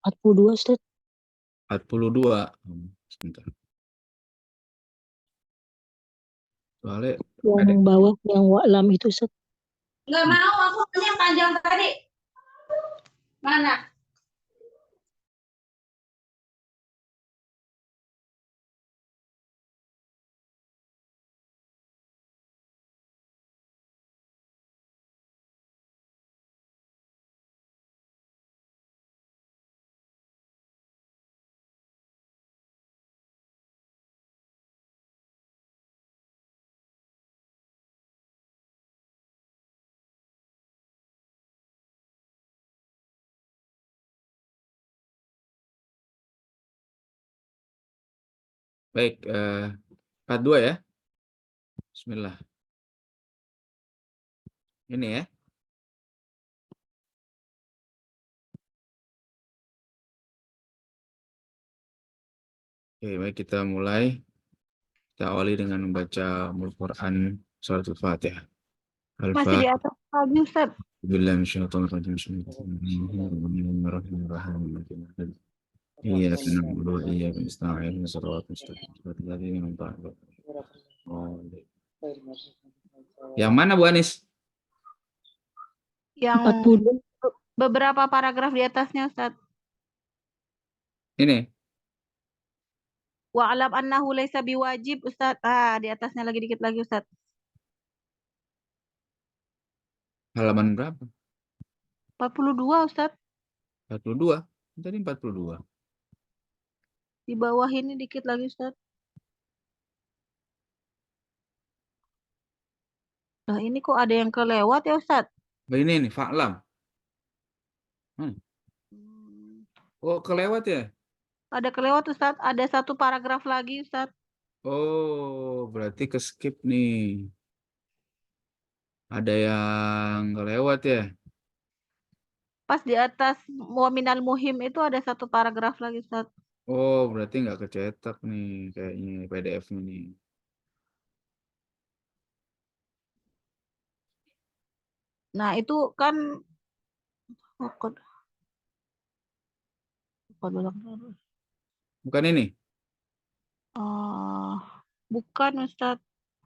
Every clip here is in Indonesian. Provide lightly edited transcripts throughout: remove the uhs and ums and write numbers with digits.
42, Ustaz. 42. Sebentar. Soalnya Yang bawah, yang wa'lam itu, Ustaz. Nggak mau, aku yang panjang tadi. Mana? baik, part 2 ya. Bismillah. Ini ya. Oke, baik, kita mulai. Kita awali dengan membaca Al-Quran surat Al-Fatihah. Masih di atas lagi, Ustaz. Bismillahirrahmanirrahim. Iyyaka na'budu wa iyyaka nasta'in. Shiratal mustaqim. Shiratal ladzina an'amta 'alaihim. Yang mana Bu Anis? Yang 40. beberapa paragraf di atasnya, Ustaz. Ini. Wa'alam annahu laisa biwajib, Ustaz. Di atasnya lagi dikit lagi, Ustaz. Halaman berapa? 42, Ustaz. 42. Tadi 42. Di bawah ini dikit lagi, Ustaz. Nah, ini kok ada yang kelewat ya, Ustaz? Ini fa'lam. Oh, kelewat ya? Ada kelewat, Ustaz. Ada satu paragraf lagi, Ustaz. Oh, berarti ke skip nih. Ada yang kelewat ya? Pas di atas waminal muhim itu ada satu paragraf lagi, Ustaz. Oh, berarti nggak kecetak nih kayaknya PDF-nya nih. Nah, itu kan Bukan ini? bukan, Ustaz.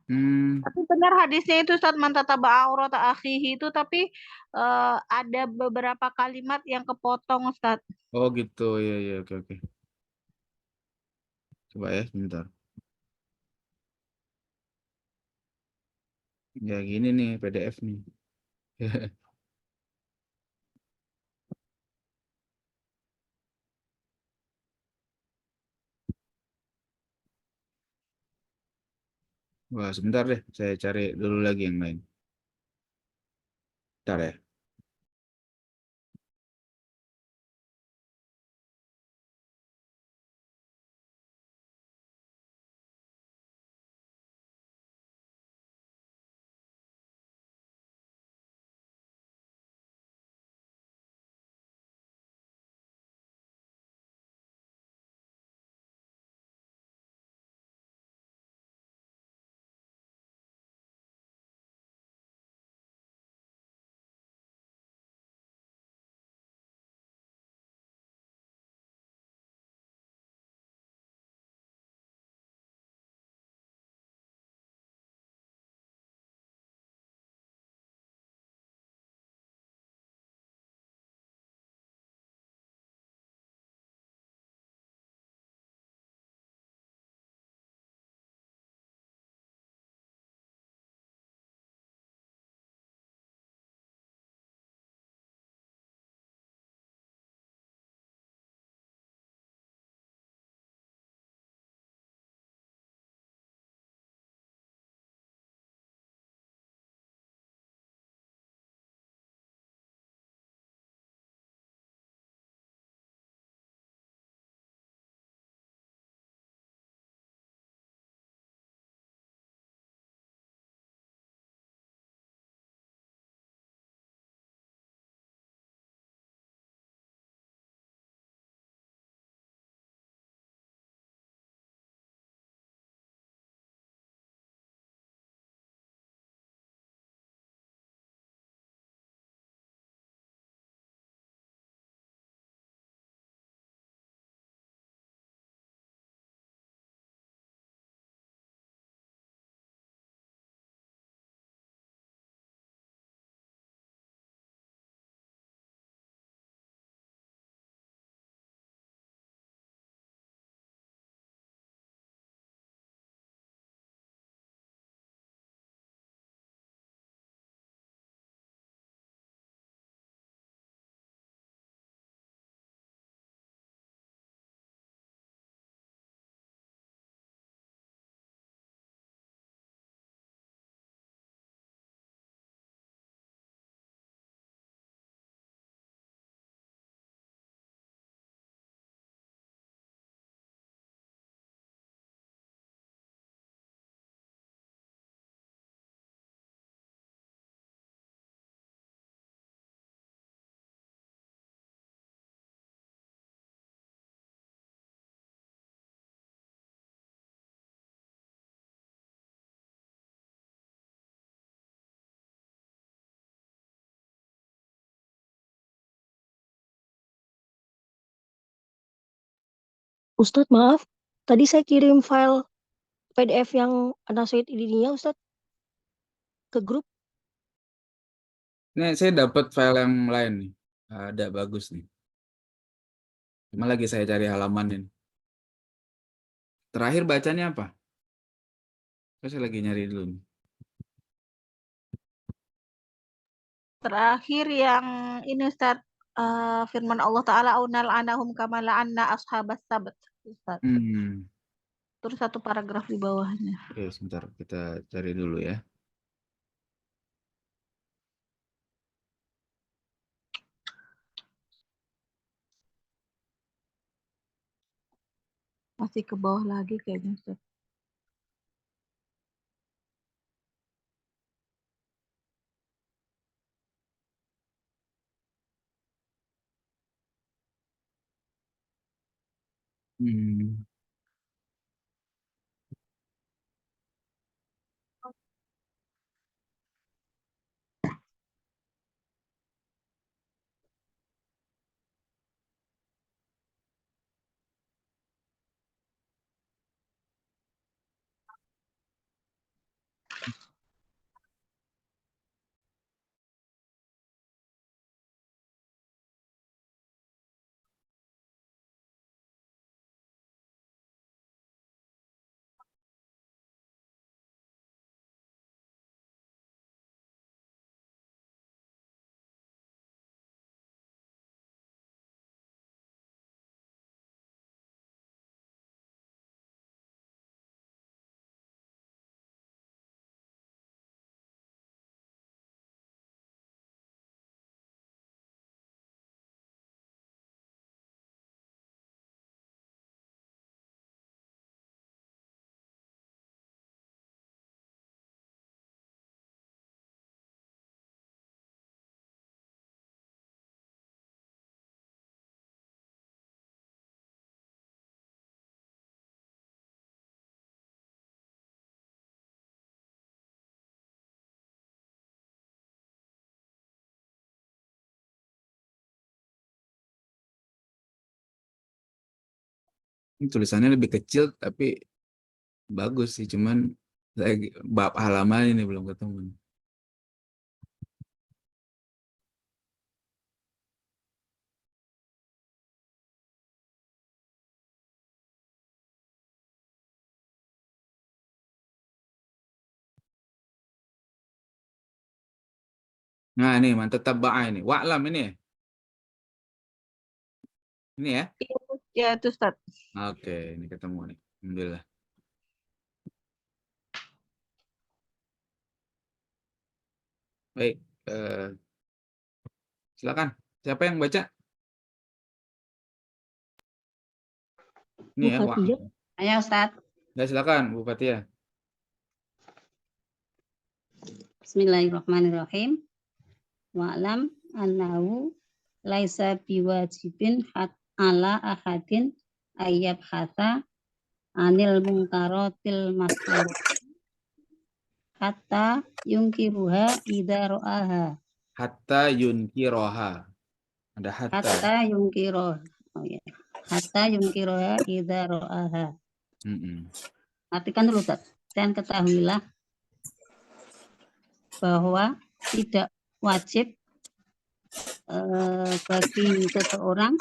Hmm. Tapi benar hadisnya itu, Ustaz, man tataba'a aurata akhihi itu, tapi ada beberapa kalimat yang kepotong, Ustaz. Oh gitu, ya ya, oke oke. Coba ya, sebentar. Ya gini nih PDF nih. Wah, sebentar deh, saya cari dulu lagi yang lain. Bentar ya. Ustadz maaf, tadi saya kirim file PDF yang Anasoid ininya Ustadz ke grup. Ini saya dapat file yang lain nih. Ada bagus nih. Cuma lagi saya cari halaman ini. Terakhir bacanya apa? Saya lagi nyari dulu nih. Terakhir yang ini Ustaz, firman Allah Ta'ala aunal anahum kama la'anna ashabas sabt. Ustaz. Terus satu paragraf di bawahnya. Oke, sebentar kita cari dulu ya. Masih ke bawah lagi kayaknya Ustaz. Ini tulisannya lebih kecil tapi bagus sih, cuman bab halaman ini belum ketemu. Nah ini mantap tabah ini. Wa'lam ini ya. Ini ya. Ya itu Ustaz. Oke, ini ketemu nih. Alhamdulillah. Baik, silakan. Siapa yang baca? Ini ya, Bu Wak. Fatia. Ayo Ustaz. Ya, silakan Bu Fatia. Bismillahirrahmanirrahim. Wa'lam annahu laisa biwajibin ala ahadin ayyab hata anil mungkarotil mas'ur hatta yungkiruha idza ra'aha. Hatta yunkiroha. Ada hatta. Hatta yungkiroha. Oh ya. Hatta yungkiroha idza ra'aha. Artikan dulu Ustaz. Dan ketahuilah bahwa tidak wajib bagi seseorang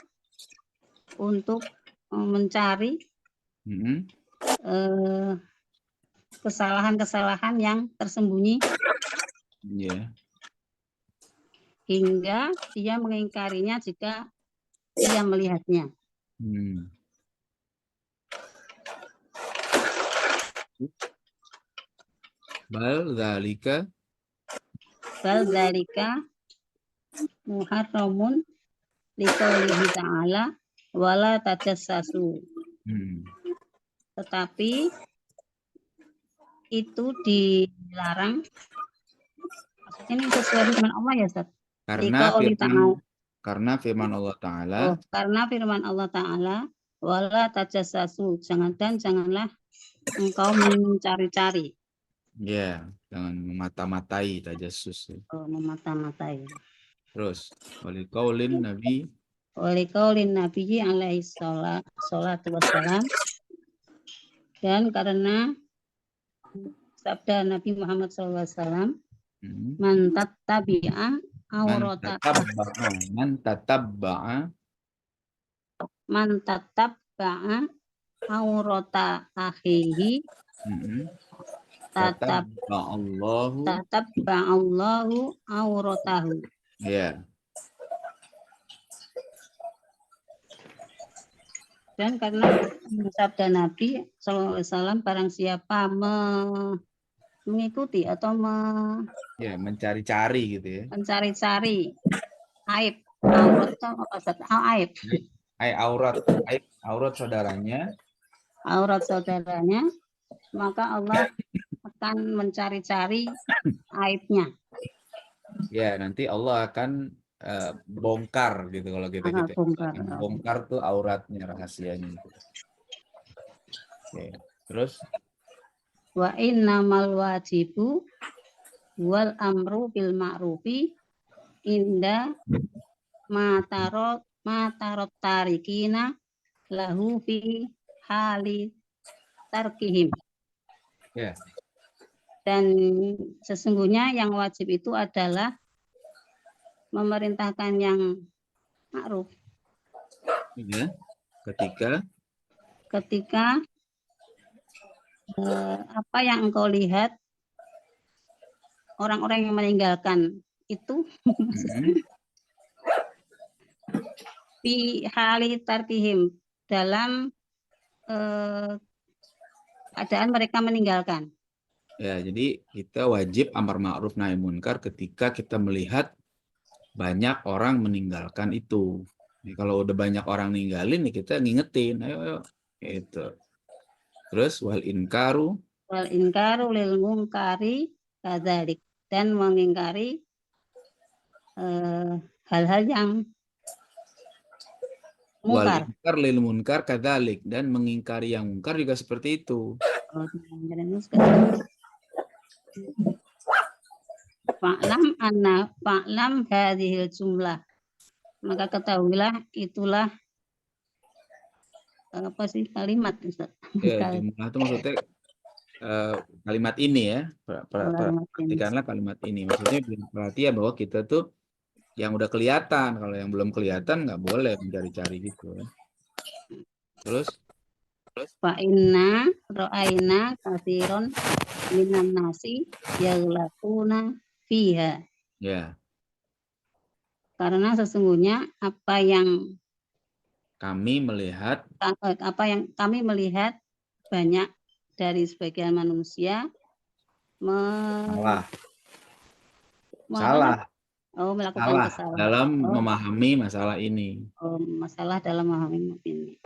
untuk mencari kesalahan-kesalahan yang tersembunyi hingga dia mengingkarinya jika dia melihatnya. Bal dzalika muharramun liqaulihi ta'ala wala tajassasu. Tetapi itu dilarang. Ini sesuai dengan Allah ya Ustaz? Karena firman Allah Ta'ala. Karena firman Allah Ta'ala wala tajassasu, janganlah engkau mencari-cari. Ya, jangan memata-matai tajassus. Memata-matai. Terus, waliqaulin Nabi Oleh kaulin Nabi alaihi salatu wassalam, dan karena sabda Nabi Muhammad SAW, man tattabi'a aurata man tatabba'a aurata akhihi Tatabballahu. tatabba'allahu auratahu. Ya. Dan karena sabda Nabi SAW, barang siapa mengikuti atau Ya, mencari-cari gitu ya. mencari-cari aib, aurat itu apa Ustaz? Aib, Aurat saudaranya. aurat saudaranya, maka Allah akan mencari-cari aibnya. Ya, nanti Allah akan bongkar gitu kalau kita Bongkar. bongkar tuh auratnya, rahasianya. Oke. Terus Wa innamal wajibu wal amru bil ma'rufi inda matarot tarikina lahu fi hali tarkihim. ya, Dan sesungguhnya yang wajib itu adalah memerintahkan yang ma'ruf ya, ketika apa yang engkau lihat orang-orang yang meninggalkan itu fi hali tarkihim, dalam keadaan mereka meninggalkan. Ya, jadi kita wajib amar ma'ruf nahi munkar ketika kita melihat banyak orang meninggalkan itu. Nih, kalau udah banyak orang ninggalin nih, kita ngingetin, ayo gitu. Terus wal inkaru Lil munkari kadzalik, dan mengingkari hal-hal yang wal mungkar. inkar lil munkar kadzalik, dan mengingkari yang mungkar juga seperti itu. Fa'lam hadhil jumlah, maka ketahuilah itulah apa sih kalimat Ustaz? Ya, jumlah itu maksudnya kalimat ini ya. Perhatikanlah kalimat ini. Maksudnya perhatian bahwa kita tuh yang udah kelihatan, kalau yang belum kelihatan nggak boleh mencari-cari gitu. Terus fa inna ra'aina katsiron minan nasi yaghlaquna fiha. ya, Karena sesungguhnya apa yang kami melihat banyak dari sebagian manusia melakukan kesalahan dalam memahami masalah ini. Masalah dalam memahami ini.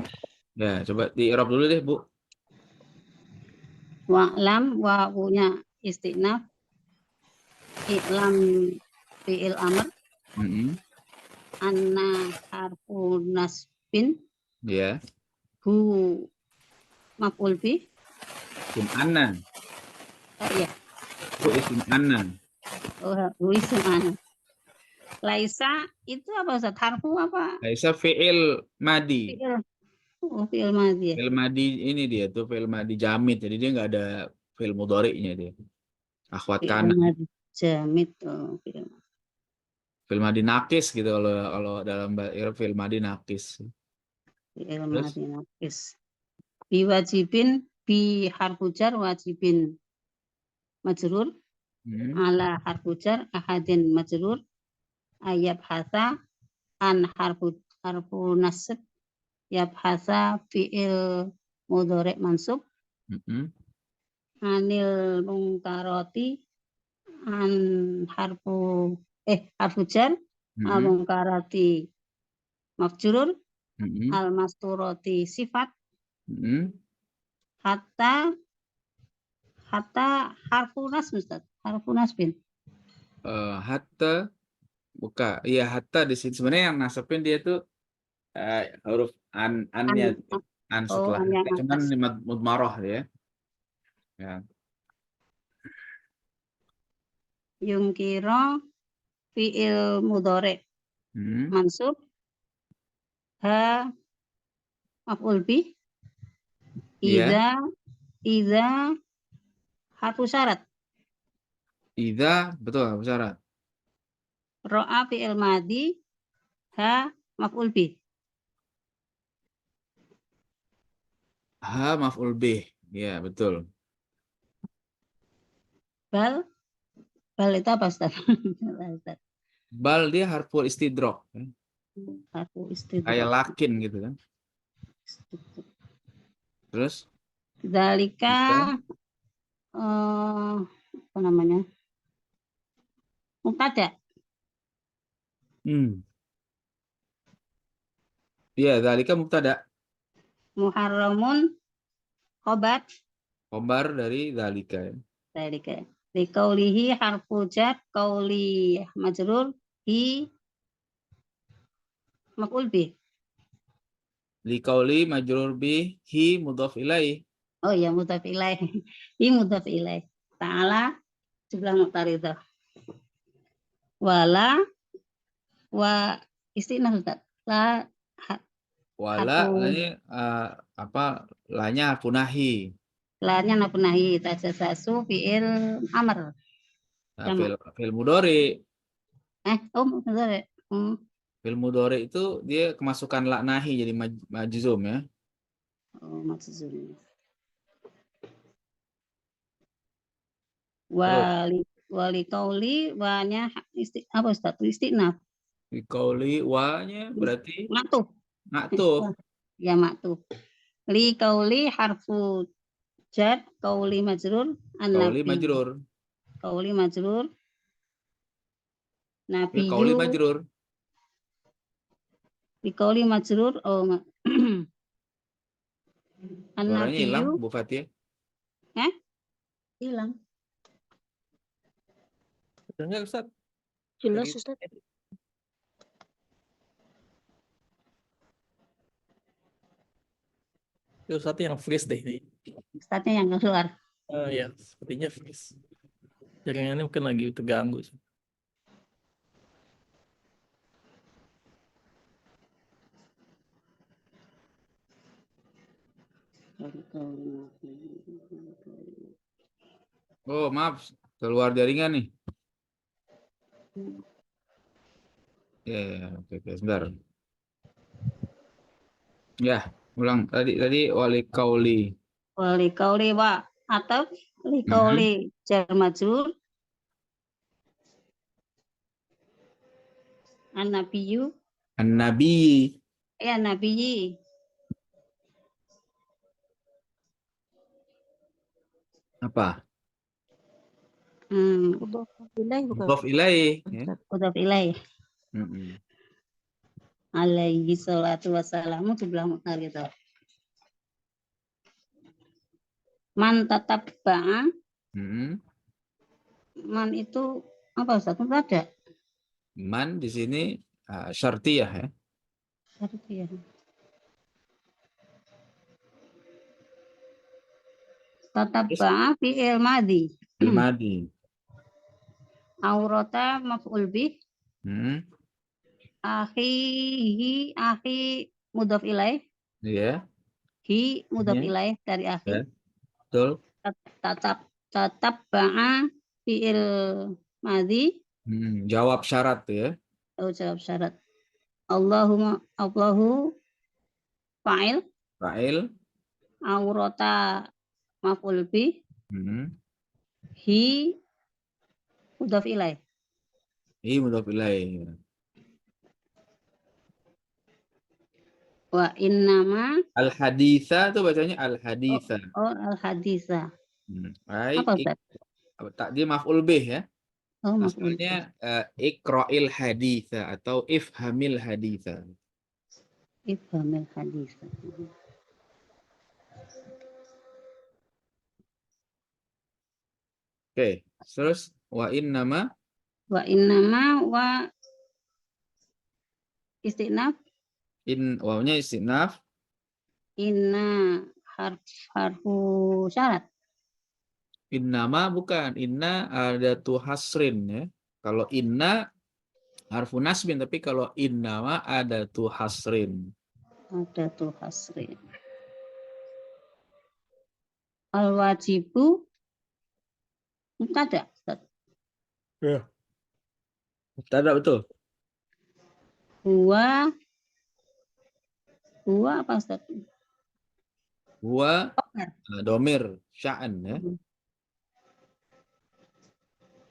Ya, coba di Arab dulu deh, Bu. Wa'lam wa punya istinaf, i'lam fi'il amr, anna harfu nasbin, ya, hu maf'ul bih, isim anna. Ya. Bu isim anna. Hu isim anna. Laisa itu apa Ustaz? Harfu apa? Laisa fi'il madi. Fi'il madi. Fi'il madi ini dia tuh fi'il madi jamid, jadi dia nggak ada fi'il mudhari'nya dia. Akhwat kana. Jamid. Fi'il madi nakis gitu kalau dalam bahasa fi'il madi nakis. Fi'il madi nakis. Biwajibin bi harfu jar wajibin majrur ala harfu jar ahadin majrur ayab hasa an harfu nasab yabhasa fi'il mudhari' mansub anil mungkarati an harfu jar al mungkarati mafjurur al masturati sifat hatta harfu nasb Ustaz, harfu nasbin. Hatta buka, iya hatta di sini sebenarnya yang nasabin dia tuh huruf an-nya an setelah cuman mudmarah ya. Ya. Yungkiro fi'il mudhari' mansub Ha maf'ul bih. Iya. Idza harfu syarat. Idza, betul, harfu syarat. Ro'a fi'il madi. Ha maf'ul bih. Ha maf'ul bih. Ya, betul. Bal itu apa Ustaz? Bal dia harful istidrok. Harfu Kayak istidrak. lakin gitu kan. Terus? Dzalika apa namanya? Mubtada. Iya, dzalika mubtada. Muharramun khobar. Khobar dari dzalika. Dzalika. Liqaulihi harfu jar, qauli majrur, hi maf'ul bih. Liqauli majrur bih, hi mudhaf ilaih. Oh iya, mudhaf ilaih. Hi mudhaf ilaih. Ta'ala jumlah muqtaridah. Wala wa istinaf Ustaz. La Wala ini apa? Lanya harfu nahi. lanya nahi tajasasu fi'il amr. Nah, fil mudhari. Betul ya. Fil mudhari itu dia kemasukan la nahi jadi majzum ya. Oh, maksudnya. Wali kauli wanya apa Ustaz? Istinaf. Liqauli wa-nya berarti Maktub. maktub. Ya maktub. Li kauli harfu jar, kauli majrur, Kauli an-nabi. majrur. Kauli majrur. Nabiyu. Kauli majrur. Li kauli majrur. Suaranya hilang, An-nabiyu. Bu Fatia. Hilang. Dengar Ustaz? Jelas Ustaz. Itu Ustaz yang freeze deh ini. Ustaznya yang keluar. Ya, sepertinya freeze. Jaringannya mungkin lagi terganggu. Oh, maaf, keluar jaringan nih. Ya, oke, sebentar. Ya, ulang tadi wali kauli. Wali kauli wa atau li kauli jar majrur. An-nabiyu. An-nabi. Ya nabiyi. Apa? Mudhaf ilaih bukan? Mudhaf ilaih. Mudhaf ilaih. Mm-mm. Alaihi salatu wassalamu jumlah muqtaridah. Man tatabba'a. Man itu apa Ustaz? Ada. Man di sini syartiyah ya. Syartiyah. Tatabba'a fi'il madhi. Fi'il madhi. Aurata maf'ul bih. Akhi mudhaf ilaih. Iya. Hi mudhaf ilaih dari akhi. Ya. Betul. Tatabba'a fi'il madhi. Jawab syarat ya. Oh, jawab syarat. Allahu fa'il. Fa'il. Aurata maf'ul bih. Hi mudhaf ilaih. Hi mudhaf ilaih. Wa innama Al-haditha itu bacanya al-haditha. Oh, al-haditha. Baik. Apa Ustaz? Dia maf'ul bih ya. Oh, maf'ul bih. Maksudnya iqra'il haditha atau ifhamil haditha. Ifhamil haditha. Oke, terus wa innama wa istinaf. Wawnya istinaf. Inna harfu syarat. Innama bukan. Inna ada tu hasrin ya. Kalau inna harfu nasbin, tapi kalau innama ada tu hasrin. Adatul hasri. Al-wajibu mubtada. Ustaz. Ya. Mubtada betul. Huwa apa Ustaz? Huwa Khabar. domir sya'an ya.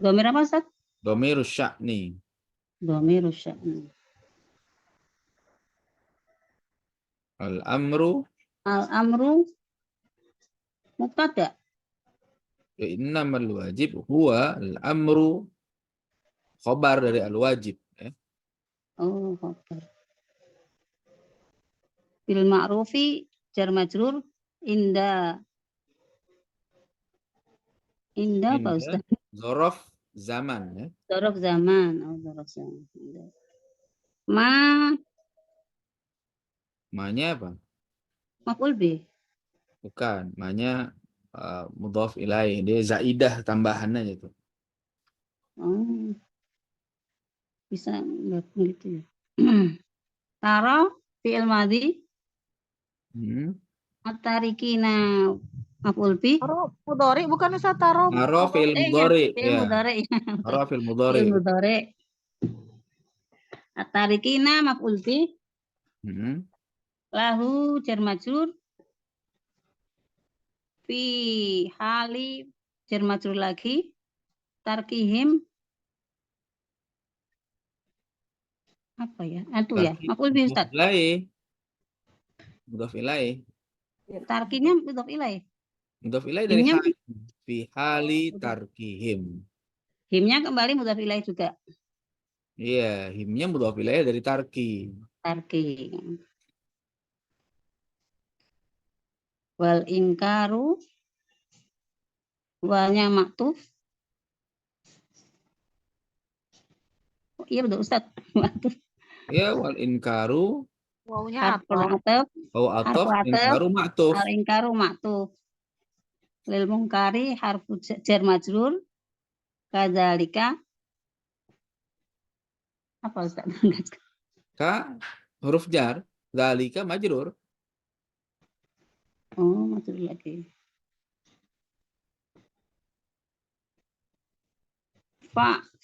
Dhamir apa Ustaz? Domir sya'ni. Dhamir sya'ni. Al-amru Al-amru mubtada. innamal wajib huwa al-amru khobar dari al-wajib ya. Oh, khabar. Bil ma'rufi jar majrur inda. Inda apa Ustaz? Zorof zaman ya. Dzaraf zaman. Oh, dzaraf zaman. Inda. Ma Ma-nya apa? maf'ul bih. Bukan, ma-nya mudhaf ilaih. Dia zaidah tambahannya itu. Oh. Bisa enggak gitu ya. Tara fi'il madhi at-tarikina maf'ul bih. Taro mudhari bukan Ustaz taro. Taro fi'il mudhari Fi'il ya. mudhari. Taro fi'il Fi'il mudhari. mudhari. At-tarikina maf'ul bih. Lahu jar majrur fi hali jar majrur lagi tarkihim apa ya? Itu ya. Maf'ul bih Ustaz. Mudhaf ilaih. Tarkinya mudhaf ilaih. Mudhaf ilaih dari Himnya, hal. Fi hali tarkihim. himnya kembali mudhaf ilaih juga. Iya, himnya mudhaf ilaih dari tarki. Tarki. Wal ingkaru walnya maktuf. Oh, iya betul Ustaz. Maktuf. Ya, wal inkaru Wawunya Harful atau ataf. au atof Harfu ataf. inkaru ma'tuf. Al ingkaru maktuf. Lil mungkari harfu jar majrur. Kadzalika apa Ustaz? Ka huruf jar, dzalika majrur. Oh, majrur lagi.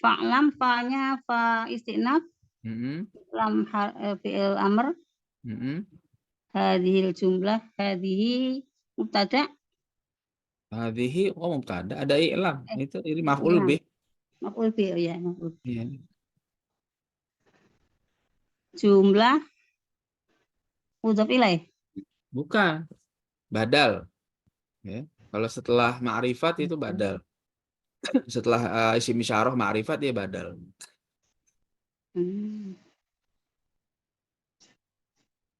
Fa'lam fa'nya fa istinaf. Lam fi'il amr. Hadhil jumlah hadhihi mubtada. Hadhihi mubtada ada i'lam. Itu ini maf'ul bih. Maf'ul bih ya, maf'ul. Iya. Jumlah mudhaf ilaih. Bukan. Badal. Ya. Kalau setelah ma'rifat itu badal. Setelah isim isyarah ma'rifat dia badal.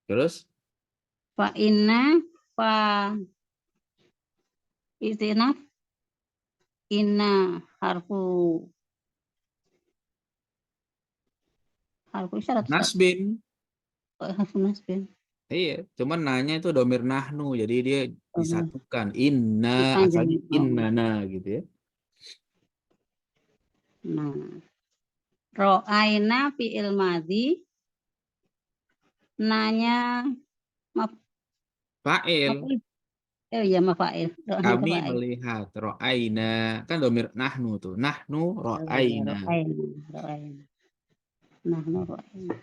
Terus? Fa inna fa istinaf inna harfu isyarat. Nasbin. Harfu nasbin. Iya, cuman nanya itu domir nahnu, jadi dia disatukan. Inna, asalnya innana gitu ya. Nah, ro'aina fi'il madhi, nanya Fa'il. Oh iya, mafa'il. Kami melihat. Ro'aina. Kan domir nahnu tuh. Nahnu ro'aina. Nahnu ro'aina.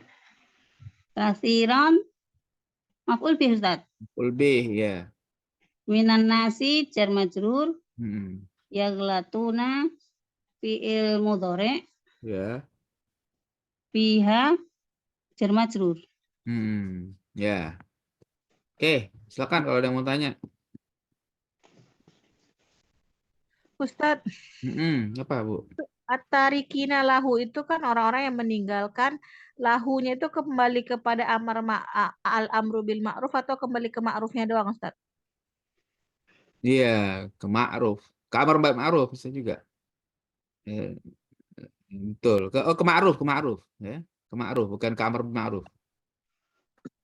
Kasiran maf'ul bih Ustaz. Maf'ul bih ya. Minan nasi jar majrur. Yaglatuna fi'il mudhari. Ya. Fiha jar majrur. Ya. Oke, silakan kalau ada yang mau tanya. Ustaz, apa Bu? at-tarikina lahu itu kan orang-orang yang meninggalkan, lahunya itu kembali kepada al-amru bil ma'ruf atau kembali ke ma'rufnya doang Ustaz? Iya, ke ma'ruf. Ke amar ma'ruf bisa juga. Ya, betul. Ke ma'ruf ya. Ke ma'ruf bukan ke amar ma'ruf.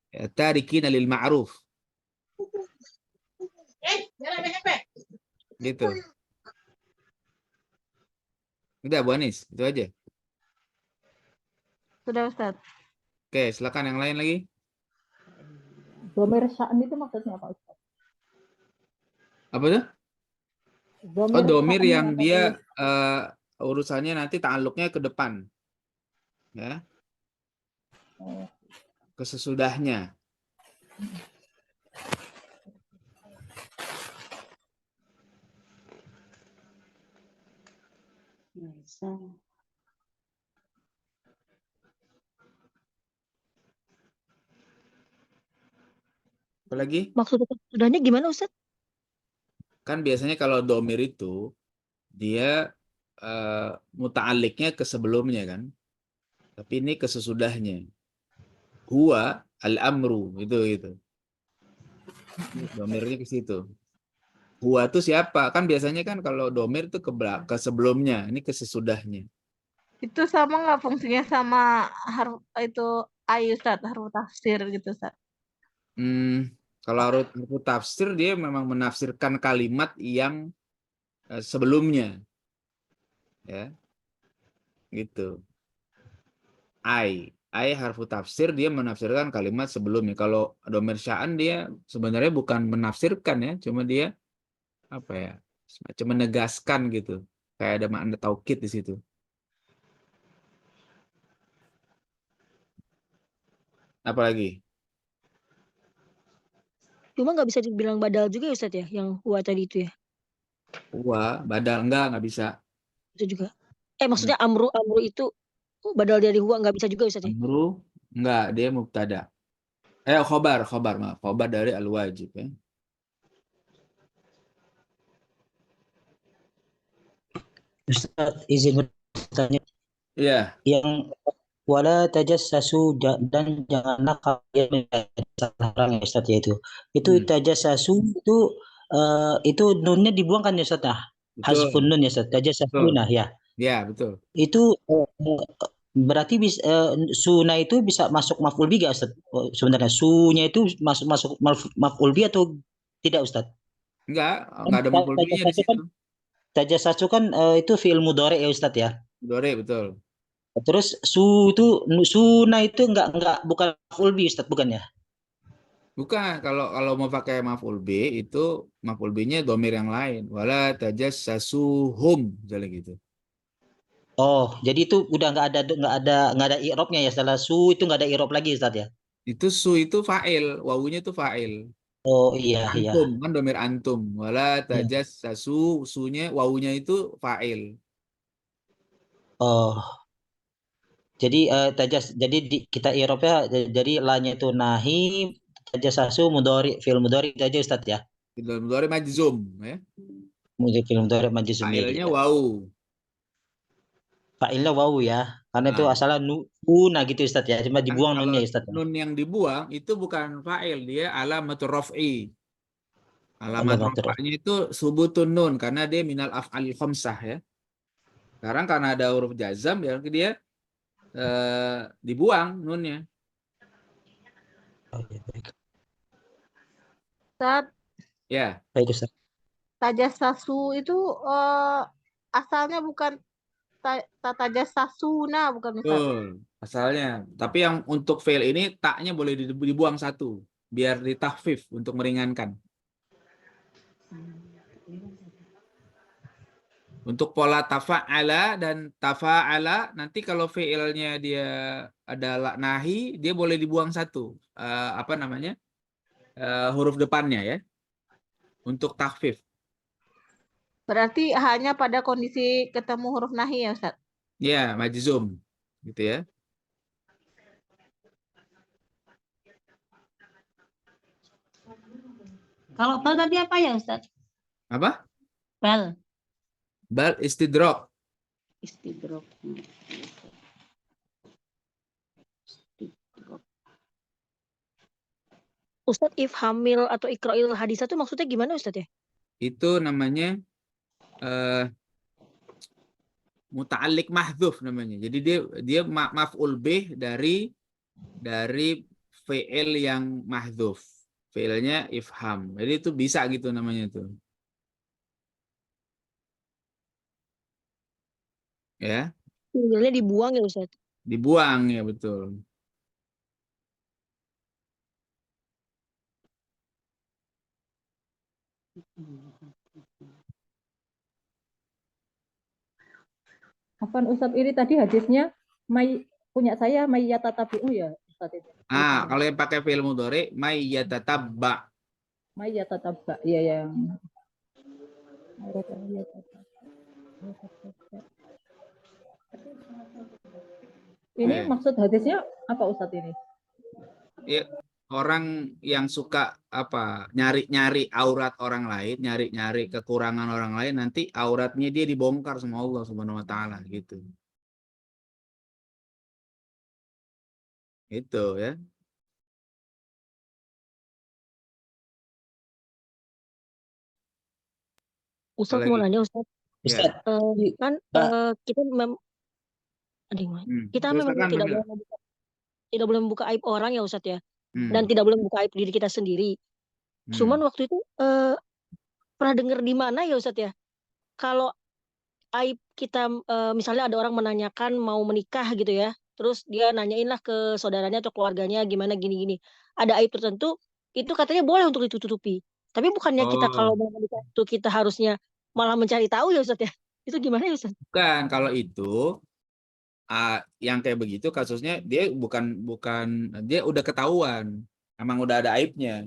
Ya, tarikina lil ma'ruf. Gitu. Udah Bu Anis, itu aja. Sudah Ustaz. Oke, silakan yang lain lagi. Domir sya'an itu maksudnya apa Ustaz? Apa tuh? Oh, Domir domir sya'an yang yang dia tadi. urusannya nanti ta'alluqnya ke depan, ya, Oh, ke sesudahnya. Bisa. Apalagi? Maksudnya sudahnya gimana Ustaz? Kan biasanya kalau domir itu dia muta'alliqnya ke sebelumnya kan, tapi ini ke sesudahnya. Huwa al-amru itu. Domirnya ke situ. Huwa itu siapa? Kan biasanya kan kalau domir itu ke sebelumnya, ini ke sesudahnya. Itu sama nggak fungsinya sama harf itu Ustaz, harf tafsir gitu Ustaz? Kalau harus tafsir dia memang menafsirkan kalimat yang sebelumnya, ya, gitu. Ai harfu tafsir dia menafsirkan kalimat sebelumnya. Kalau domir sya'an dia sebenarnya bukan menafsirkan ya, cuma dia apa ya, semacam menegaskan gitu. Kayak ada makna taukid di situ. Apalagi? Cuma nggak bisa dibilang badal juga ya Ustaz ya, yang huwa tadi itu ya. Huwa, badal nggak bisa. Itu juga. Maksudnya amru itu badal dari huwa nggak bisa juga Ustaz ya. Amru nggak, dia mubtada. Khobar, maaf. Khobar dari al-wajib ya. Ustaz, izin bertanya. Iya. Yang wala tajassasu dan janganlah kalian mencari ya Ustaz ya itu. Itu tajassasu itu nunnya dibuang kan ya Ustaz ya? Betul. Hazfun nun ya Ustaz. Tajassasuna ya. Ya, betul. Itu berarti suna itu bisa masuk maf'ul bi Ustaz? Sebenarnya sunya itu masuk maf'ul bi atau tidak Ustaz? Enggak ada maf'ul binya di situ. Tajassasu kan itu fi'il mudhari ya Ustaz ya? Mudhari, betul. Terus suna itu enggak bukan maf'ul bi Ustaz, bukan ya? Bukan, kalau mau pakai maf'ul bi itu maf'ul bi-nya domir yang lain. Wala tajassasuhum, misalnya gitu. Oh, jadi itu udah nggak ada i'rabnya ya, setelah itu nggak ada i'rab lagi Ustaz ya? Itu itu fa'il, wawunya itu fa'il. Oh iya Antum kan domir antum. Wala iya. tajassasu, sunya wawunya itu fa'il. Oh. Jadi kita i'rabnya jadi la-nya itu nahi, tajassasu mudhari, fi'il mudhari itu aja Ustaz ya. Fi'il mudhari majzum ya. Fi'il mudhari majzum Fa'ilnya ya. wawu. Fa'ilnya wawu ya. Karena itu asalnya nuna gitu Ustaz ya. Cuma dibuang Kalau nunnya Ustaz. nun yang dibuang itu bukan fa'il, dia alamatul raf'i. Alamat rafa'nya itu subutun nun karena dia minal af'al khamsah ya. Sekarang karena ada huruf jazam ya dia dibuang nunnya. Oh, ya, baik. Ustaz, Ya. Baik Ustaz. tajassasu itu asalnya bukan tajassasuna, bukan Ustaz? Betul, asalnya. Tapi yang untuk fail ini taknya boleh dibuang satu biar ditahfif untuk meringankan. Untuk pola tafa'ala dan tafa'ala nanti kalau fi'ilnya dia ada nahi, dia boleh dibuang satu. Huruf depannya ya. Untuk tahfif. Berarti hanya pada kondisi ketemu huruf nahi ya Ustaz? Ya, majzum. Gitu ya. Kalau bal tadi apa ya Ustaz? Apa? Bal. Bal istidrok. Istidrok. Ustadz, ifhamil atau ikra'il hadisah itu maksudnya gimana Ustadz ya? Itu namanya muta'alliq mahdzuf namanya. Jadi dia maf'ul bih dari fi'il yang mahdzuf. Fi'ilnya ifham. Jadi itu bisa gitu namanya tuh. Ya. Fi'ilnya dibuang ya Ustadz? Dibuang ya, betul. Afwan Ustadz, ini tadi hadisnya punya saya mayyatatabi'u ya Ustadz itu. Ah, kalau yang pakai fi'il mudhari may yatatabba. Mayyatataba, iya yang ini maksud hadisnya apa Ustadz ini? Ya, orang yang suka apa nyari-nyari aurat orang lain, nyari-nyari kekurangan orang lain, nanti auratnya dia dibongkar sama Allah Subhanahu wa taala gitu. Itu ya. Ustadz mau nanya Ustadz, Ya. kan kita kita Terus memang kan tidak boleh membuka aib orang ya Ustadz ya, dan Hmm. tidak boleh membuka aib diri kita sendiri. Cuman waktu itu pernah dengar di mana ya Ustadz ya, kalau aib kita misalnya ada orang menanyakan mau menikah gitu ya, terus dia nanyain lah ke saudaranya atau keluarganya gimana gini-gini, ada aib tertentu, itu katanya boleh untuk ditutupi. Tapi bukannya kita kalau Oh, mau menikah itu kita harusnya malah mencari tahu ya Ustadz ya? Itu gimana ya Ustadz? bukan kalau itu yang kayak begitu kasusnya dia bukan dia udah ketahuan, emang udah ada aibnya.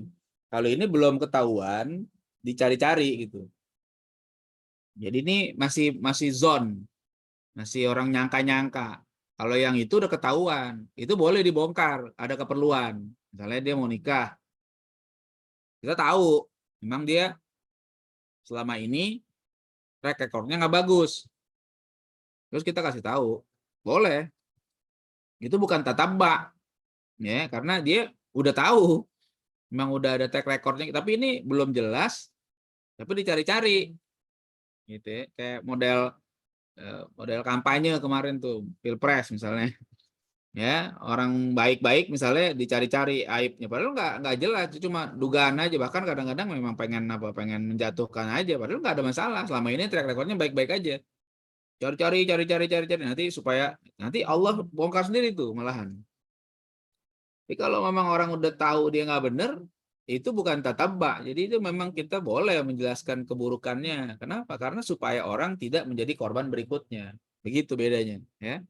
Kalau ini belum ketahuan, dicari-cari gitu. Jadi ini masih zon, masih orang nyangka-nyangka. Kalau yang itu udah ketahuan, itu boleh dibongkar, ada keperluan. Misalnya dia mau nikah, kita tahu memang dia selama ini track recordnya nggak bagus. Terus kita kasih tahu, boleh. Itu bukan tatabba, ya, karena dia udah tahu, memang udah ada track recordnya. Tapi ini belum jelas, tapi dicari-cari, gitu ya. Kayak model kampanye kemarin tuh, pilpres misalnya. Ya, orang baik-baik misalnya dicari-cari aibnya, padahal nggak jelas, itu cuma dugaan aja, bahkan kadang-kadang memang pengen menjatuhkan aja, padahal nggak ada masalah, selama ini track recordnya baik-baik aja, cari nanti supaya nanti Allah bongkar sendiri tuh malahan. Tapi kalau memang orang udah tahu dia nggak bener, itu bukan tatabba, jadi itu memang kita boleh menjelaskan keburukannya. Kenapa? Karena supaya orang tidak menjadi korban berikutnya, begitu bedanya, ya.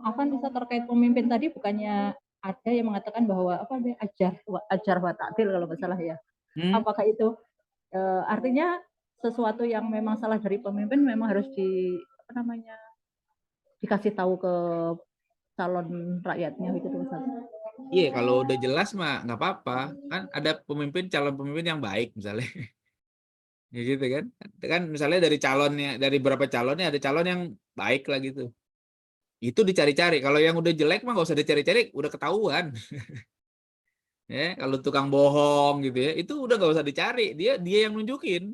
Afwan bisa terkait pemimpin tadi, bukannya ada yang mengatakan bahwa apa ajar wa ta'dil kalau nggak salah ya. Apakah itu artinya sesuatu yang memang salah dari pemimpin memang harus dikasih tahu ke calon rakyatnya gitu Ustaz? Iya, kalau udah jelas mah nggak apa-apa. Kan ada calon pemimpin yang baik misalnya. Ya gitu kan. Kan misalnya dari beberapa calonnya ada calon yang baik lah gitu. Itu dicari-cari. Kalau yang udah jelek mah nggak usah dicari-cari, udah ketahuan. Ya, kalau tukang bohong gitu ya, itu udah nggak usah dicari. Dia yang nunjukin.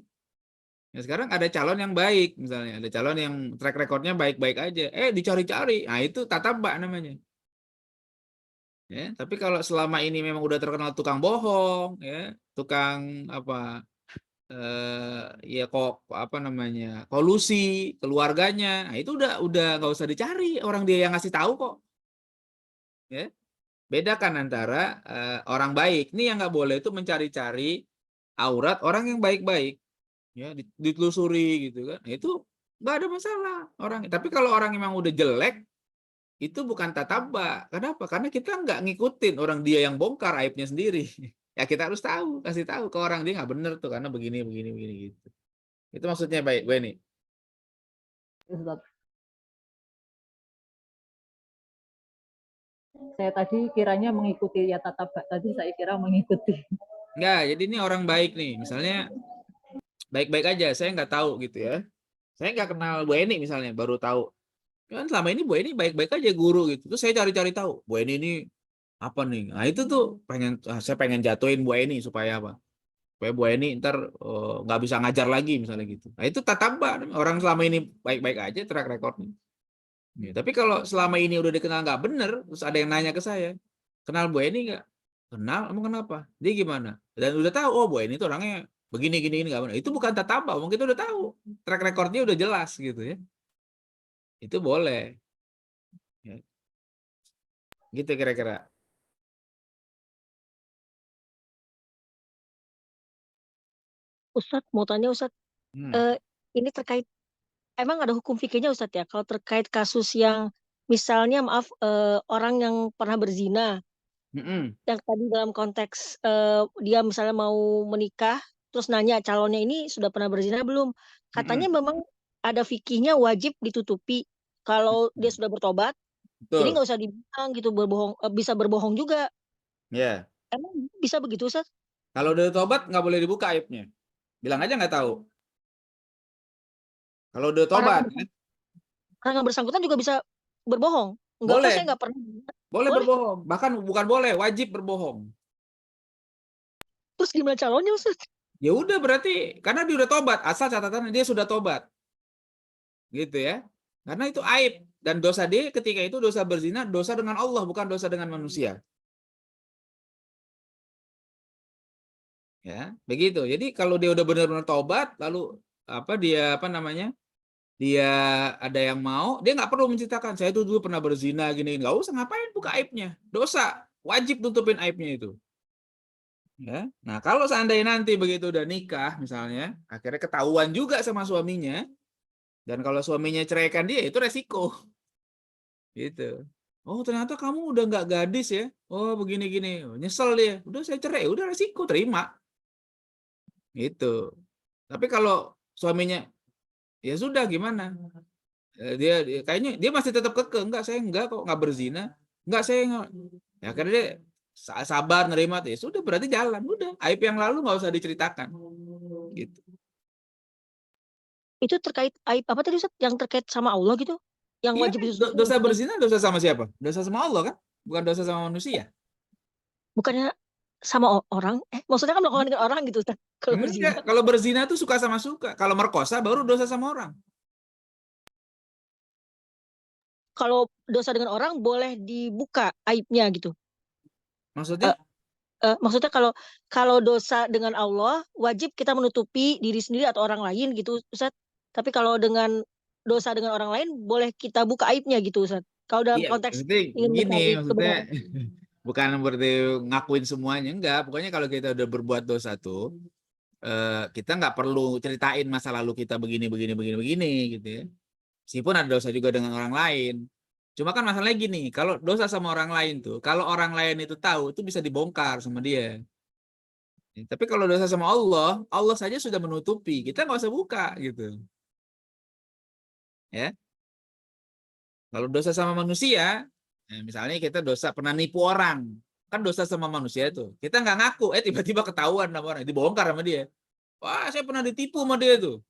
Ya, sekarang ada calon yang baik misalnya, ada calon yang track recordnya baik-baik aja. Dicari-cari. Nah, itu tatabba namanya. Ya, tapi kalau selama ini memang udah terkenal tukang bohong, ya, tukang apa, ya kok apa namanya, kolusi keluarganya, nah itu udah nggak usah dicari, orang dia yang ngasih tahu kok, ya. Bedakan antara orang baik, ini yang nggak boleh itu mencari-cari aurat orang yang baik-baik, ya, ditelusuri gitu kan, nah, itu nggak ada masalah orang. Tapi kalau orang memang udah jelek, itu bukan tatabba. Kenapa? Karena kita nggak ngikutin orang dia yang bongkar aibnya sendiri. Ya kita harus kasih tahu ke orang dia nggak bener tuh karena begini gitu. Itu maksudnya baik, gue nih. Saya tadi kiranya mengikuti ya tatabba, tadi saya kira mengikuti. Nggak, jadi ini orang baik nih. Misalnya baik-baik aja, saya nggak tahu gitu ya. Saya nggak kenal Bu Eni misalnya, baru tahu. Kan selama ini Bu Eni baik-baik aja guru gitu. Terus saya cari-cari tahu, Bu Eni ini apa nih? Nah itu tuh saya pengen jatuhin Bu Eni supaya apa? Supaya Bu Eni ntar nggak bisa ngajar lagi misalnya gitu. Nah itu tatabba. Orang selama ini baik-baik aja track recordnya. Ya, tapi kalau selama ini udah dikenal nggak bener, terus ada yang nanya ke saya, kenal Bu Eni nggak? Kenal, emang kenapa? Dia gimana? Dan udah tahu, oh Bu Eni itu orangnya begini gini nggak benar. Itu bukan tatabba, mungkin kita udah tahu, track recordnya udah jelas gitu ya. Itu boleh. Ya. Gitu kira-kira. Ustadz mau tanya Ustadz, ini terkait emang ada hukum fikihnya Ustadz ya kalau terkait kasus yang misalnya maaf orang yang pernah berzina, yang tadi dalam konteks dia misalnya mau menikah terus nanya calonnya ini sudah pernah berzina belum, katanya memang ada fikihnya wajib ditutupi kalau dia sudah bertobat. Jadi nggak usah dibilang gitu berbohong, bisa berbohong juga. Ya. Emang bisa begitu Ustadz? Kalau udah tobat nggak boleh dibuka aibnya. Bilang aja nggak tahu. Kalau udah tobat, orang yang bersangkutan juga bisa berbohong. Enggak, boleh. kok saya nggak pernah. Boleh berbohong. Bahkan bukan boleh, wajib berbohong. Terus gimana calonnya Ustaz? Ya udah berarti karena dia udah tobat, asal catatan dia sudah tobat. Gitu ya. Karena itu aib dan dosa dia ketika itu dosa berzina, dosa dengan Allah bukan dosa dengan manusia. Ya, begitu. Jadi kalau dia udah benar-benar tobat, lalu dia ada yang mau, dia nggak perlu menceritakan saya itu dulu pernah berzina gini, nggak usah, ngapain buka aibnya, dosa, wajib tutupin aibnya itu. Ya, nah kalau seandainya nanti begitu udah nikah misalnya, akhirnya ketahuan juga sama suaminya, dan kalau suaminya ceraikan dia itu resiko, gitu. Oh ternyata kamu udah nggak gadis ya, oh begini-gini, nyesel dia, udah saya cerai, udah resiko terima. Gitu. Tapi kalau suaminya ya sudah gimana? Dia kayaknya dia masih tetap kekeh, enggak saya enggak kok, nggak berzina. Enggak saya enggak. Ya karena dia sabar nerima ya sudah berarti jalan, udah. Aib yang lalu nggak usah diceritakan. Gitu. Itu terkait aib apa tadi Ustaz? Yang terkait sama Allah gitu? Yang Iya, wajib dosa berzina dosa sama siapa? Dosa sama Allah kan? Bukan dosa sama manusia. Bukannya sama orang? Maksudnya kan melakukan dengan orang gitu Ustaz. Kalau berzina. Kalau berzina itu suka sama suka. Kalau merkosa baru dosa sama orang. Kalau dosa dengan orang boleh dibuka aibnya gitu. Maksudnya? Maksudnya kalau dosa dengan Allah wajib kita menutupi diri sendiri atau orang lain gitu Ustaz. Tapi kalau dengan dosa dengan orang lain boleh kita buka aibnya gitu Ustaz. Kalau dalam konteks gini maksudnya bukan berarti ngakuin semuanya, enggak. Pokoknya kalau kita udah berbuat dosa tuh kita nggak perlu ceritain masa lalu kita begini gitu ya. Meskipun ada dosa juga dengan orang lain. Cuma kan masalahnya gini, kalau dosa sama orang lain tuh, kalau orang lain itu tahu, itu bisa dibongkar sama dia. Tapi kalau dosa sama Allah, Allah saja sudah menutupi, kita nggak usah buka gitu. Ya. Kalau dosa sama manusia, misalnya kita dosa pernah nipu orang, kan dosa sama manusia itu. Kita nggak ngaku, tiba-tiba ketahuan sama orang, dibongkar sama dia. Wah, saya pernah ditipu sama dia tuh.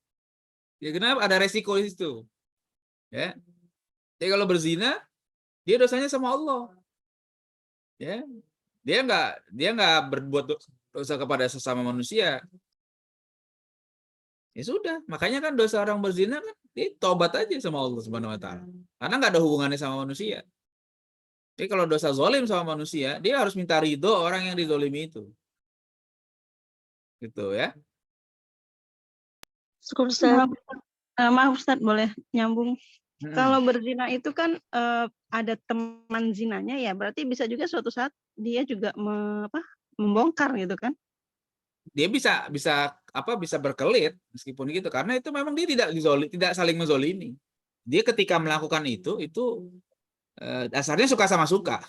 Ya kenapa? Ada resiko di situ. Ya. Jadi kalau berzina, dia dosanya sama Allah. Ya. Dia nggak berbuat dosa kepada sesama manusia. Ya sudah, makanya kan dosa orang berzina kan dia tobat aja sama Allah Subhanahu wa taala. Karena nggak ada hubungannya sama manusia. Jadi kalau dosa zalim sama manusia, dia harus minta ridho orang yang dizolimi itu. Gitu ya. Maaf Ustaz, boleh nyambung. Kalau berzina itu kan ada teman zinanya ya, berarti bisa juga suatu saat dia juga membongkar gitu kan? Dia bisa berkelit meskipun gitu, karena itu memang dia tidak saling menzolimi. Dia ketika melakukan itu dasarnya suka sama suka.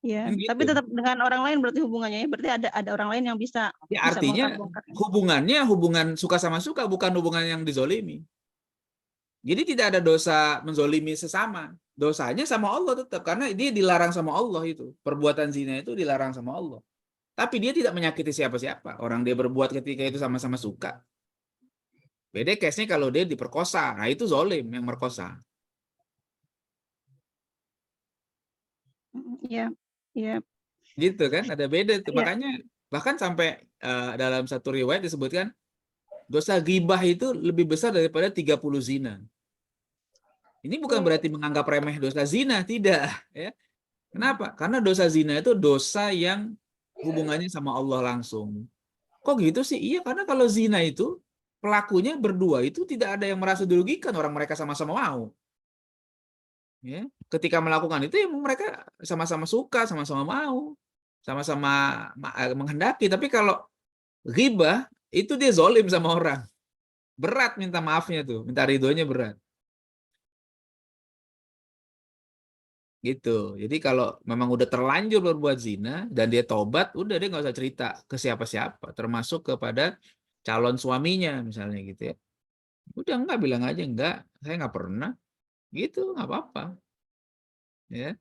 Ya, gitu. Tapi tetap dengan orang lain berarti hubungannya ya, berarti ada orang lain yang bisa. Ya artinya hubungannya hubungan suka sama suka, bukan hubungan yang dizolimi. Jadi tidak ada dosa menzolimi sesama. Dosanya sama Allah tetap, karena dia dilarang sama Allah itu. Perbuatan zina itu dilarang sama Allah. Tapi dia tidak menyakiti siapa-siapa. Orang dia berbuat ketika itu sama-sama suka. Beda case-nya kalau dia diperkosa. Nah itu zolim yang merkosa. Iya. Iya. Gitu kan, ada beda tuh. Ya. Makanya bahkan sampai dalam satu riwayat disebutkan dosa ghibah itu lebih besar daripada 30 zina. Ini bukan berarti menganggap remeh dosa zina, tidak. Ya. Kenapa? Karena dosa zina itu dosa yang hubungannya sama Allah langsung. Kok gitu sih? Iya, karena kalau zina itu pelakunya berdua itu tidak ada yang merasa dirugikan, orang mereka sama-sama mau. Ya, ketika melakukan itu ya mereka sama-sama suka, sama-sama mau, sama-sama menghendaki. Tapi kalau ghibah itu dia zolim sama orang. Berat minta maafnya tuh, minta ridhonya berat. Gitu. Jadi kalau memang udah terlanjur berbuat zina dan dia tobat, udah dia nggak usah cerita ke siapa-siapa, termasuk kepada calon suaminya misalnya gitu ya. Udah enggak, bilang aja enggak, saya nggak pernah. Gitu, nggak apa-apa. Ya.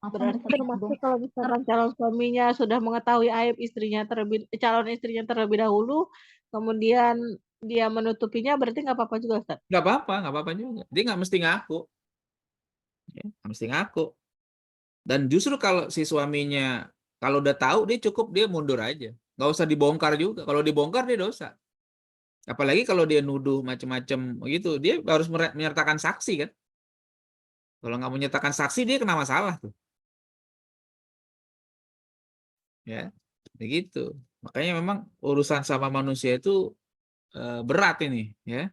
Berarti termasuk kalau misalkan calon suaminya sudah mengetahui aib calon istrinya terlebih dahulu, kemudian dia menutupinya, berarti nggak apa-apa juga, Ustaz? Nggak apa-apa juga. Dia nggak mesti ngaku. Ya, nggak mesti ngaku. Dan justru kalau si suaminya, kalau udah tahu, dia cukup dia mundur aja. Nggak usah dibongkar juga. Kalau dibongkar dia dosa. Apalagi kalau dia nuduh macam-macam gitu, dia harus menyertakan saksi kan. Kalau nggak menyertakan saksi, dia kena masalah tuh. Ya, begitu. Makanya memang urusan sama manusia itu berat ini, ya.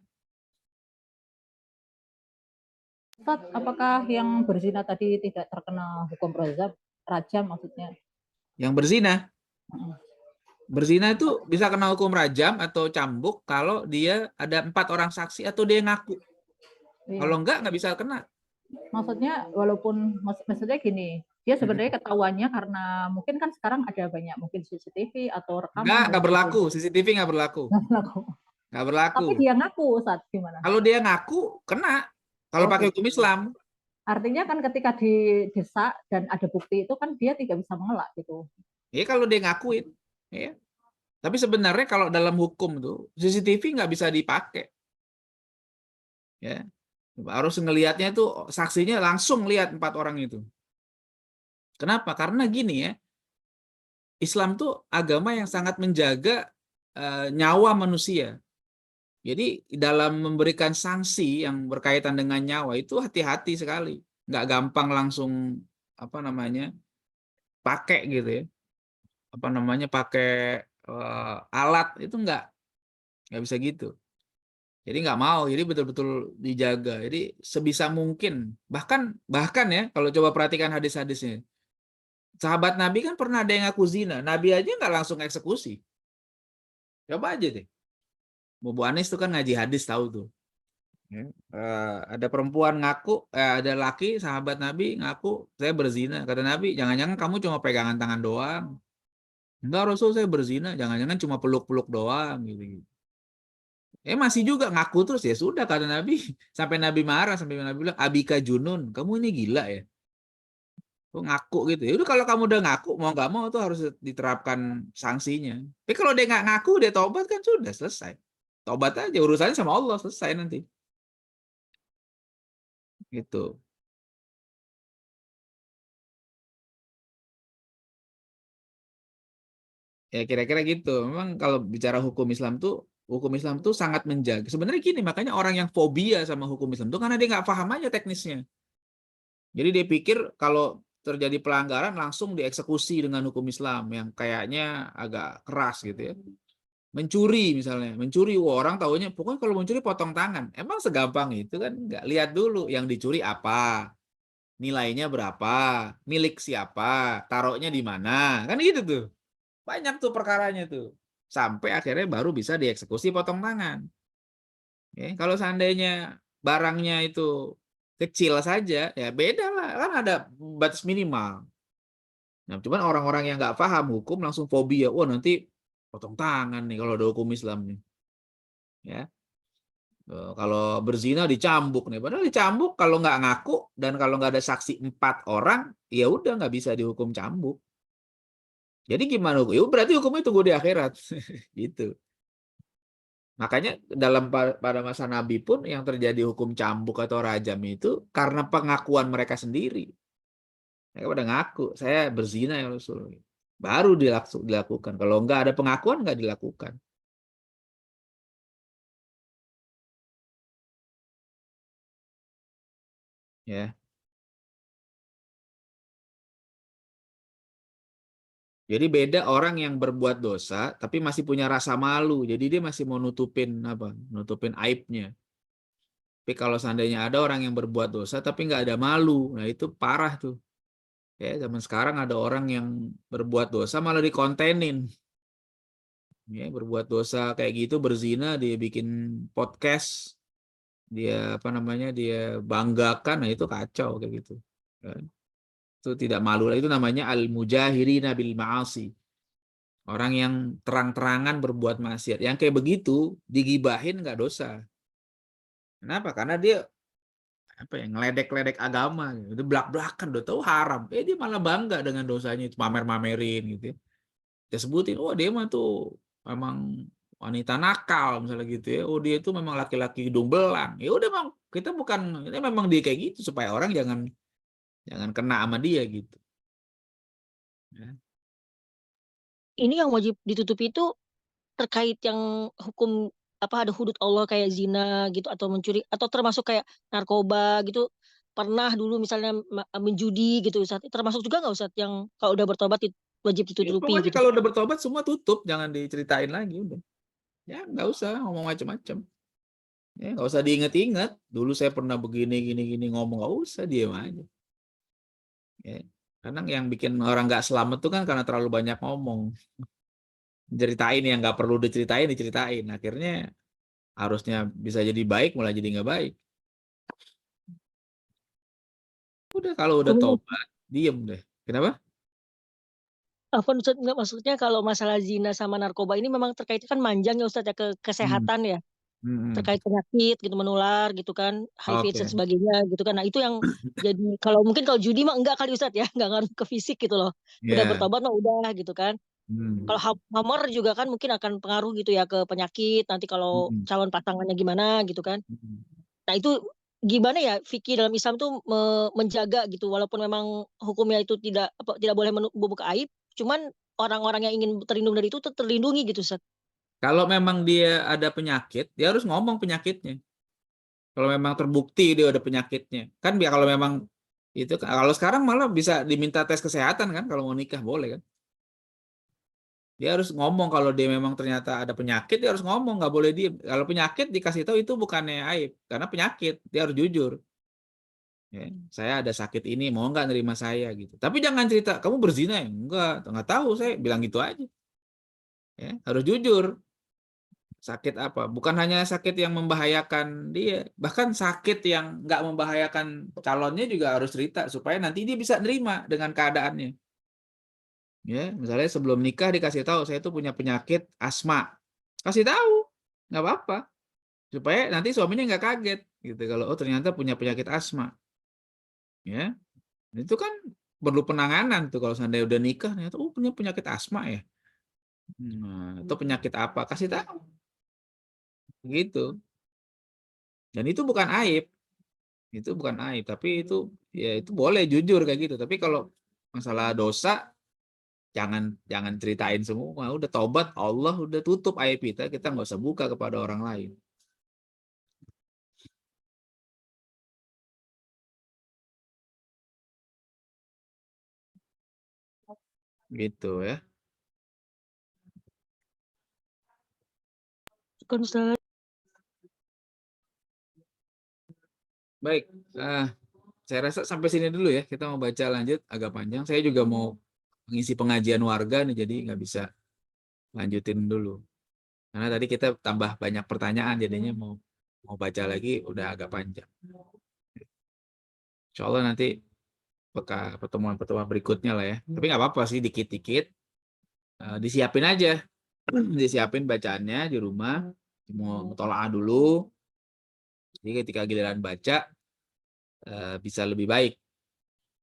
Ustaz, apakah yang berzina tadi tidak terkena hukum rajam maksudnya? Yang berzina? Berzina itu bisa kena hukum rajam atau cambuk kalau dia ada 4 orang saksi atau dia ngaku. Iya. Kalau enggak bisa kena. Maksudnya walaupun maksudnya gini, dia sebenarnya ketahuannya karena mungkin kan sekarang ada banyak mungkin CCTV atau rekaman. Enggak berlaku, CCTV enggak berlaku. Enggak berlaku. Tapi dia ngaku saat gimana? Kalau dia ngaku kena. Kalau pakai hukum Islam. Artinya kan ketika didesak dan ada bukti itu kan dia tidak bisa mengelak gitu. Ya kalau dia ngakuin, ya. Tapi sebenarnya kalau dalam hukum tuh CCTV nggak bisa dipakai. Ya. Harus ngelihatnya itu saksinya langsung lihat 4 orang itu. Kenapa? Karena gini ya. Islam tuh agama yang sangat menjaga nyawa manusia. Jadi dalam memberikan sanksi yang berkaitan dengan nyawa itu hati-hati sekali. Nggak gampang langsung pakai gitu ya. Pakai alat itu nggak bisa gitu. Jadi nggak mau, jadi betul-betul dijaga. Jadi sebisa mungkin, bahkan ya kalau coba perhatikan hadis-hadisnya, sahabat Nabi kan pernah ada yang ngaku zina, Nabi aja nggak langsung eksekusi. Coba aja deh. Bu Anis tuh kan ngaji hadis tahu tuh. Ada perempuan ngaku, ada laki sahabat Nabi ngaku saya berzina. Kata Nabi, jangan-jangan kamu cuma pegangan tangan doang. Enggak Rasul, saya berzina. Jangan-jangan cuma peluk-peluk doang gitu. Masih juga ngaku terus, ya sudah kata Nabi. Sampai Nabi marah, sampai Nabi bilang, Abika Junun, kamu ini gila ya. Kok ngaku gitu. Ya udah kalau kamu udah ngaku, mau nggak mau tuh harus diterapkan sanksinya. Tapi kalau dia nggak ngaku, dia tobat kan sudah selesai. Tobat aja, urusannya sama Allah, selesai nanti. Gitu. Ya kira-kira gitu. Memang kalau bicara hukum Islam tuh sangat menjaga. Sebenarnya gini, makanya orang yang fobia sama hukum Islam tuh karena dia nggak paham aja teknisnya. Jadi dia pikir kalau terjadi pelanggaran langsung dieksekusi dengan hukum Islam yang kayaknya agak keras gitu ya. Mencuri misalnya, orang taunya pokoknya kalau mencuri potong tangan. Emang segampang itu kan? Nggak, lihat dulu yang dicuri apa, nilainya berapa, milik siapa, taruhnya di mana, kan gitu tuh. Banyak tuh perkaranya tuh. Sampai akhirnya baru bisa dieksekusi potong tangan. Oke, kalau seandainya barangnya itu kecil saja, ya beda lah. Kan ada batas minimal. Nah, cuman orang-orang yang nggak paham hukum langsung fobia. Wah, nanti potong tangan nih kalau ada hukum Islam nih. Ya. Kalau berzina dicambuk nih. Padahal dicambuk kalau nggak ngaku dan kalau nggak ada saksi 4 orang, ya udah nggak bisa dihukum cambuk. Jadi gimana hukum? Ya berarti hukumnya tunggu di akhirat. Gitu. Makanya pada masa Nabi pun yang terjadi hukum cambuk atau rajam itu karena pengakuan mereka sendiri. Mereka pada ngaku, saya berzina ya Rasul. Baru dilakukan. Kalau nggak ada pengakuan, nggak dilakukan. Ya. Jadi beda orang yang berbuat dosa tapi masih punya rasa malu. Jadi dia masih mau nutupin aibnya. Tapi kalau seandainya ada orang yang berbuat dosa tapi nggak ada malu, nah itu parah tuh. Ya, zaman sekarang ada orang yang berbuat dosa malah dikontenin. Ya, berbuat dosa kayak gitu, berzina, dia bikin podcast, dia apa namanya, dia banggakan, nah itu kacau kayak gitu. Ya, itu tidak malu, itu namanya al-mujahirina bil ma'asi. Orang yang terang-terangan berbuat maksiat. Yang kayak begitu digibahin nggak dosa. Kenapa? Karena dia apa ya, ngeledek-ledek agama, itu belak-belakan, udah tahu haram, dia malah bangga dengan dosanya itu, pamer-pamerin gitu ya. Dia sebutin, oh dia mah tuh memang wanita nakal misalnya gitu ya, oh dia itu memang laki-laki hidung belang, ya udah, memang kita bukan, ini memang dia kayak gitu supaya orang jangan kena sama dia gitu ya. Ini yang wajib ditutupi itu terkait yang hukum apa, ada hudud Allah kayak zina gitu atau mencuri atau termasuk kayak narkoba gitu, pernah dulu misalnya menjudi gitu Ustaz, termasuk juga nggak Ustaz yang kalau udah bertobat wajib Ya, ditutupi pokoknya gitu? kalau udah bertobat semua tutup, jangan diceritain lagi udah. Ya nggak usah ngomong macam-macam. Ya nggak usah diinget-inget. Dulu saya pernah begini gini ngomong, nggak usah, diam aja. Ya. Karena yang bikin orang nggak selamat tuh kan karena terlalu banyak ngomong. Ceritain yang nggak perlu diceritain. Akhirnya harusnya bisa jadi baik, malah jadi nggak baik. Udah kalau udah tobat, diem deh. Kenapa? Afwan Ustaz, enggak, maksudnya kalau masalah zina sama narkoba ini memang terkait kan manjang ya Ustaz ya ke kesehatan ya. Terkait penyakit gitu menular gitu kan, HIV dan Oke. sebagainya gitu kan. Nah, itu yang jadi kalau mungkin kalau judi mah enggak kali Ustaz ya, enggak ngaruh ke fisik gitu loh. Udah Ya. bertobat mah udah gitu kan. Kalau hammer juga kan mungkin akan pengaruh gitu ya ke penyakit, nanti kalau calon pasangannya gimana gitu kan. Nah, itu gimana ya fikih dalam Islam tuh menjaga gitu walaupun memang hukumnya itu tidak boleh membuka aib, cuman orang-orang yang ingin terlindung dari itu terlindungi gitu Ustaz. Kalau memang dia ada penyakit, dia harus ngomong penyakitnya. Kalau memang terbukti dia ada penyakitnya. Kan kalau memang itu, kalau sekarang malah bisa diminta tes kesehatan kan kalau mau nikah, boleh kan. Dia harus ngomong kalau dia memang ternyata ada penyakit, dia harus ngomong, nggak boleh diem. Kalau penyakit dikasih tahu itu bukannya aib, karena penyakit, dia harus jujur. Ya, saya ada sakit ini, mau nggak nerima saya gitu. Tapi jangan cerita, kamu berzina ya? Nggak tahu, saya bilang gitu aja. Ya, harus jujur. Sakit apa? Bukan hanya sakit yang membahayakan dia, bahkan sakit yang nggak membahayakan calonnya juga harus cerita supaya nanti dia bisa nerima dengan keadaannya. Ya, misalnya sebelum nikah dikasih tahu saya itu punya penyakit asma, kasih tahu, nggak apa-apa, supaya nanti suaminya nggak kaget gitu kalau oh ternyata punya penyakit asma. Ya, itu kan perlu penanganan tuh kalau seandainya udah nikah ternyata oh punya penyakit asma ya. Nah, itu penyakit apa? Kasih tahu. Gitu. Dan itu bukan aib. Itu bukan aib, tapi itu ya itu boleh jujur kayak gitu. Tapi kalau masalah dosa jangan ceritain semua. Udah tobat, Allah udah tutup aib kita nggak usah buka kepada orang lain. Gitu ya. Baik, saya rasa sampai sini dulu ya. Kita mau baca lanjut agak panjang. Saya juga mau mengisi pengajian warga nih, jadi nggak bisa lanjutin dulu. Karena tadi kita tambah banyak pertanyaan, jadinya mau baca lagi udah agak panjang. Insya Allah nanti pertemuan-pertemuan berikutnya lah ya. Tapi nggak apa-apa sih, dikit-dikit. Disiapin aja. Disiapin bacaannya di rumah. Mau mutolaah dulu. Jadi ketika giliran baca, bisa lebih baik.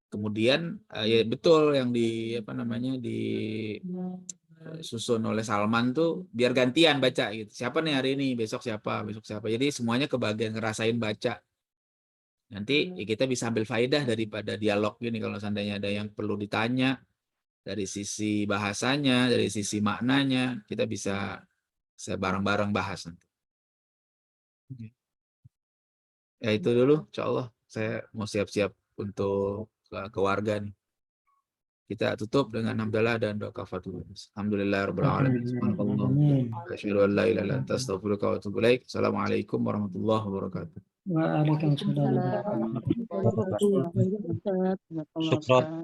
Kemudian ya betul yang disusun oleh Salman tuh biar gantian baca gitu. Siapa nih hari ini, besok siapa. Jadi semuanya kebagian ngerasain baca. Nanti ya kita bisa ambil faedah daripada dialog ini kalau seandainya ada yang perlu ditanya dari sisi bahasanya, dari sisi maknanya, kita bisa bareng-bareng bahas nanti. Ya itu dulu, insya Allah saya mau siap-siap untuk ke warga nih. Kita tutup dengan hamdalah dan doa kafaratul majlis. Alhamdulillahirabbil alamin. Asyhadu an la ilaha illa anta astaghfiruka wa atubu ilaik. Assalamualaikum warahmatullahi wabarakatuh. Waalaikumsalam warahmatullahi wabarakatuh. Ustaz. Syukran.